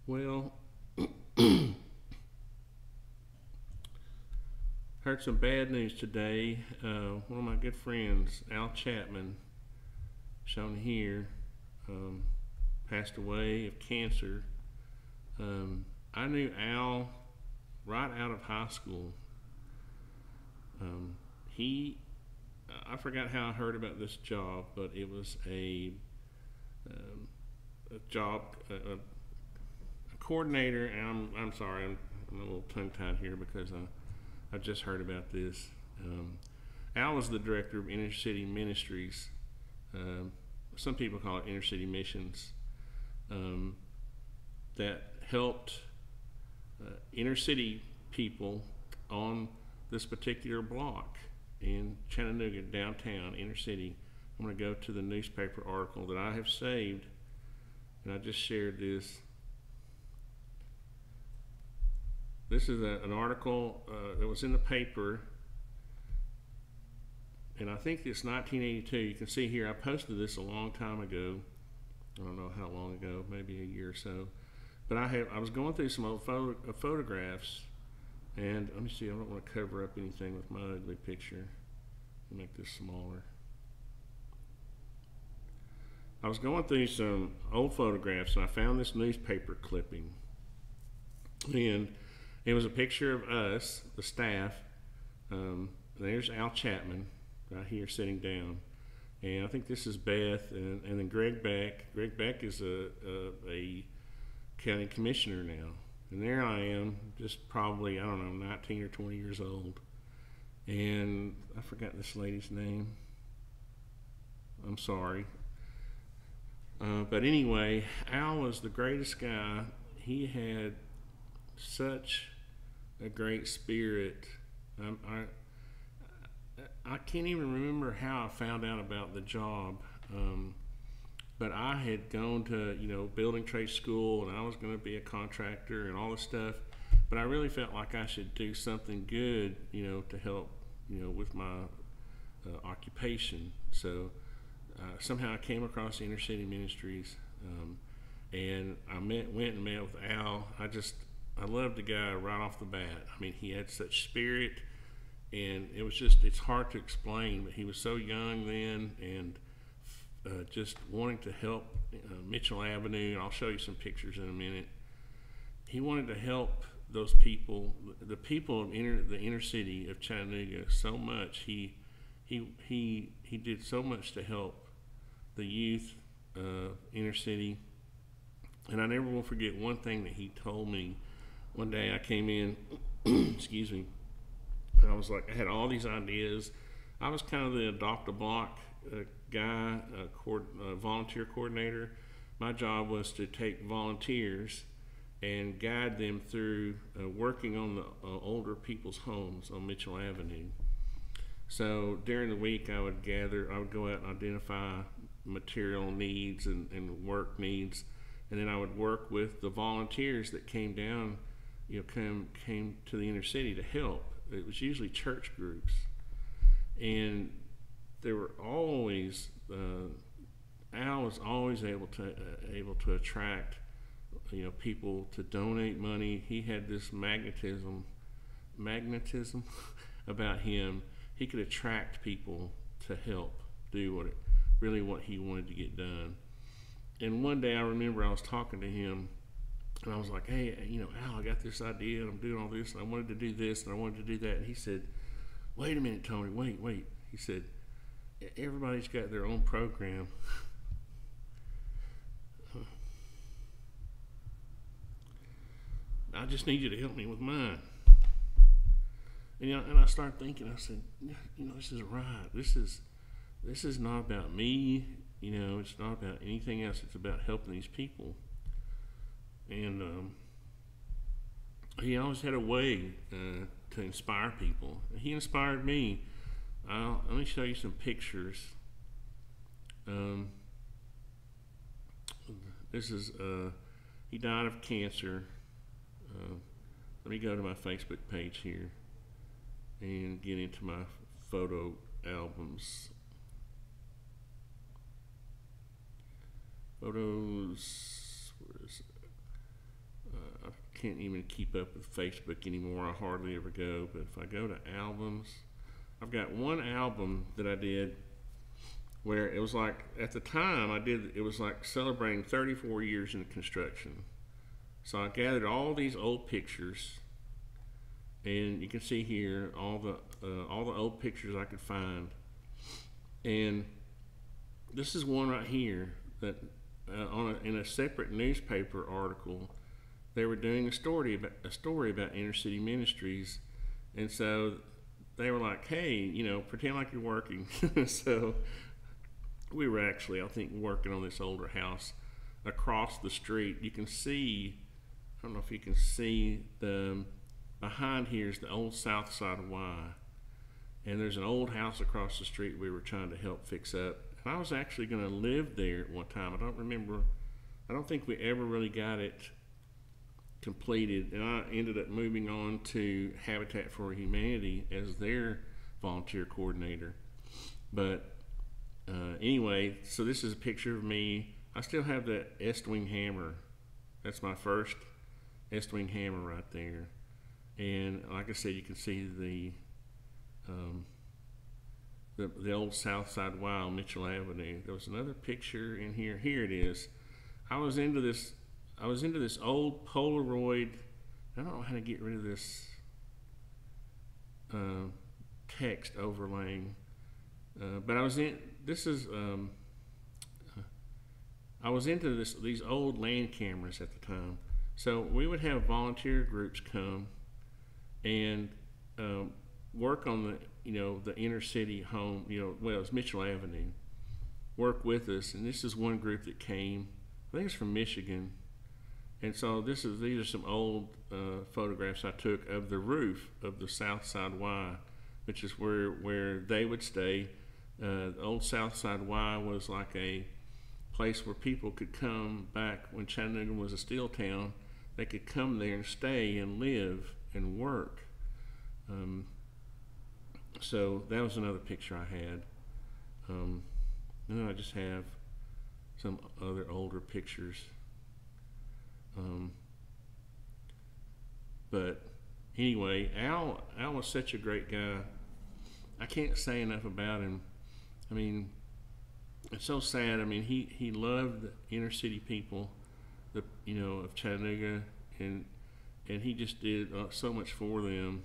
Well, heard some bad news today. One of my good friends, Al Chapman, shown here, um, passed away of cancer. I knew Al right out of high school. Um, he, I forgot how I heard about this job, but it was um, a job, a coordinator. And I'm sorry, I'm a little tongue tied here because I just heard about this. Um, Al was the director of inner city ministries. Um, some people call it inner city missions. Um, that helped inner city people on this particular block in Chattanooga, downtown, inner city. I'm going to go to the newspaper article that I have saved, and I just shared this. This is an article that was in the paper, and I think it's 1982. You can see here, I posted this a long time ago. I don't know how long ago, maybe a year or so. But I was going through some old photographs, and let me see. I don't want to cover up anything with my ugly picture. Let me make this smaller. I was going through some old photographs, and I found this newspaper clipping, and it was a picture of us, the staff. There's Al Chapman right here sitting down, and I think this is Beth, and then Greg Beck. Greg Beck is a county commissioner now, and there I am, just probably, I don't know, 19 or 20 years old, and I forgot this lady's name. I'm sorry. But anyway, Al was the greatest guy. He had such a great spirit. I can't even remember how I found out about the job. But I had gone to, building trade school, and I was going to be a contractor and all this stuff. But I really felt like I should do something good, to help, with my occupation. So somehow I came across Inner City Ministries, and went and met with Al. I loved the guy right off the bat. I mean, he had such spirit, and it's hard to explain, but he was so young then, and just wanting to help Mitchell Avenue, and I'll show you some pictures in a minute. He wanted to help those people, the people of the inner city of Chattanooga, so much. He did so much to help the youth, inner city, and I never will forget one thing that he told me. One day I came in, excuse me, and I was like, I had all these ideas. I was kind of the adopt a block guy, volunteer coordinator. My job was to take volunteers and guide them through working on the older people's homes on Mitchell Avenue. So during the week I would go out and identify material needs and work needs, and then I would work with the volunteers that came down, came to the inner city to help. It was usually church groups, and there were always Al was always able to attract people to donate money. He had this magnetism about him. He could attract people to help do what he wanted to get done. And one day I remember I was talking to him, and I was like, hey, Al, I got this idea, and I'm doing all this, and I wanted to do this, and I wanted to do that. And he said, wait a minute, Tony, wait. He said, everybody's got their own program. I just need you to help me with mine. And I started thinking. I said, this is right. This is not about me. It's not about anything else. It's about helping these people. And he always had a way to inspire people. He inspired me. Let me show you some pictures. This is he died of cancer. Let me go to my Facebook page here and get into my photo albums. Photos. Where is it? I can't even keep up with Facebook anymore. I hardly ever go. But if I go to albums, I've got one album that I did where it was like, at the time I did, it was like celebrating 34 years in construction. So I gathered all these old pictures, and you can see here all the old pictures I could find. And this is one right here that in a separate newspaper article, they were doing a story about inner city ministries, and so they were like, "Hey, you know, pretend like you're working." So we were actually, I think, working on this older house across the street. You can see, I don't know if you can see, the behind here is the old south side of Y, and there's an old house across the street we were trying to help fix up. And I was actually going to live there at one time. I don't think we ever really got it completed, and I ended up moving on to Habitat for Humanity as their volunteer coordinator. But anyway, so this is a picture of me. I still have that Estwing hammer. That's my first Estwing hammer right there. And like I said, you can see the old South Side Y on Mitchell Avenue. There was another picture in here. Here it is. I was into this old Polaroid. I don't know how to get rid of this text overlaying, but I was into these old land cameras at the time. So we would have volunteer groups come and work on the inner city home. Well, it's Mitchell Avenue. Work with us, and this is one group that came. I think it's from Michigan. And so these are some old photographs I took of the roof of the South Side Y, which is where they would stay. The old South Side Y was like a place where people could come back when Chattanooga was a steel town. They could come there and stay and live and work. So that was another picture I had. And then I just have some other older pictures. But anyway, Al was such a great guy. I can't say enough about him. I mean, it's so sad. I mean, he loved the inner city people, of Chattanooga, and he just did so much for them.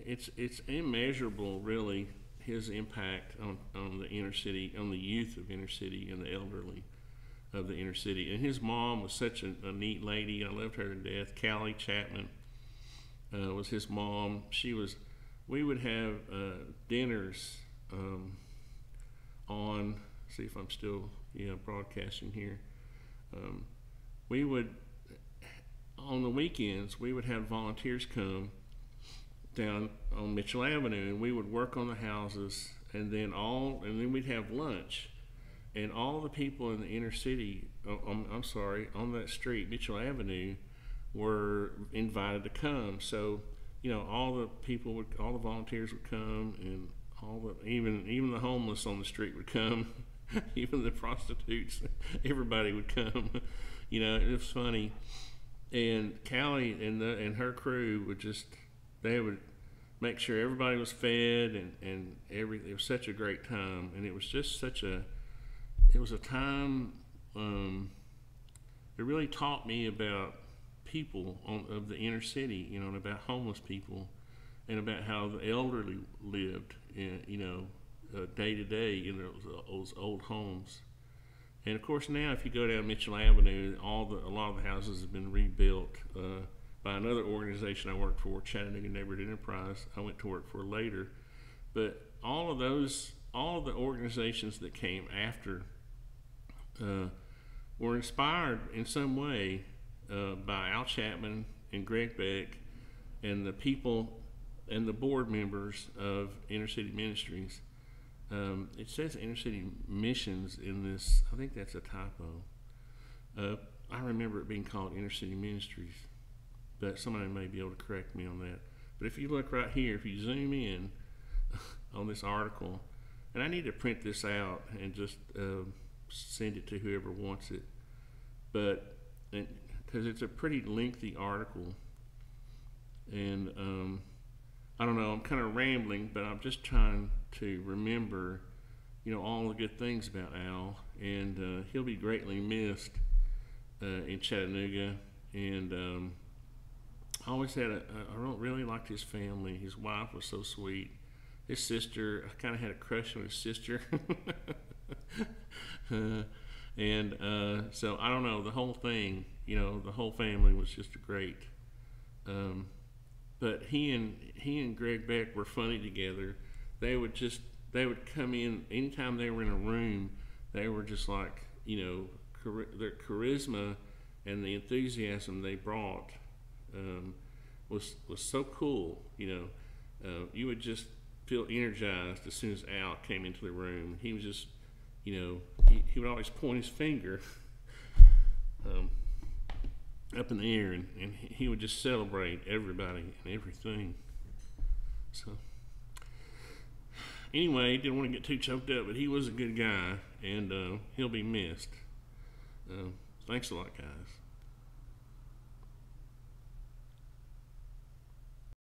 It's immeasurable, really, his impact on the inner city, on the youth of inner city and the elderly of the inner city. And his mom was such a neat lady. I loved her to death. Callie Chapman was his mom. We would have dinners on, see if I'm still broadcasting here. We would, on the weekends, we would have volunteers come down on Mitchell Avenue, and we would work on the houses, and then we'd have lunch. And all the people in the inner city, on that street, Mitchell Avenue, were invited to come. So, all the volunteers would come, and even the homeless on the street would come, even the prostitutes, everybody would come. It was funny. And Callie and her crew they would make sure everybody was fed, and it was such a great time. And it was just it was a time it really taught me about people of the inner city, and about homeless people, and about how the elderly lived, day to day in those old homes. And of course, now if you go down Mitchell Avenue, a lot of the houses have been rebuilt by another organization I worked for, Chattanooga Neighborhood Enterprise. I went to work for later, but all of the organizations that came after were inspired in some way by Al Chapman and Greg Beck and the people and the board members of Inner City Ministries. It says Inner City Missions in this. I think that's a typo. I remember it being called Inner City Ministries, but somebody may be able to correct me on that. But if you look right here, if you zoom in on this article, and I need to print this out and just send it to whoever wants it. But because it's a pretty lengthy article, and I don't know, I'm kind of rambling, but I'm just trying to remember, all the good things about Al, and he'll be greatly missed in Chattanooga. And I always had I really liked his family. His wife was so sweet. His sister, I kind of had a crush on his sister. And so I don't know, the whole thing, the whole family was just great. But he and Greg Beck were funny together. They would come in anytime they were in a room. They were just like, their charisma and the enthusiasm they brought was so cool. You would just feel energized as soon as Al came into the room. He was just, he would always point his finger up in the air, and he would just celebrate everybody and everything. So anyway, didn't want to get too choked up, but he was a good guy, and he'll be missed. Thanks a lot, guys.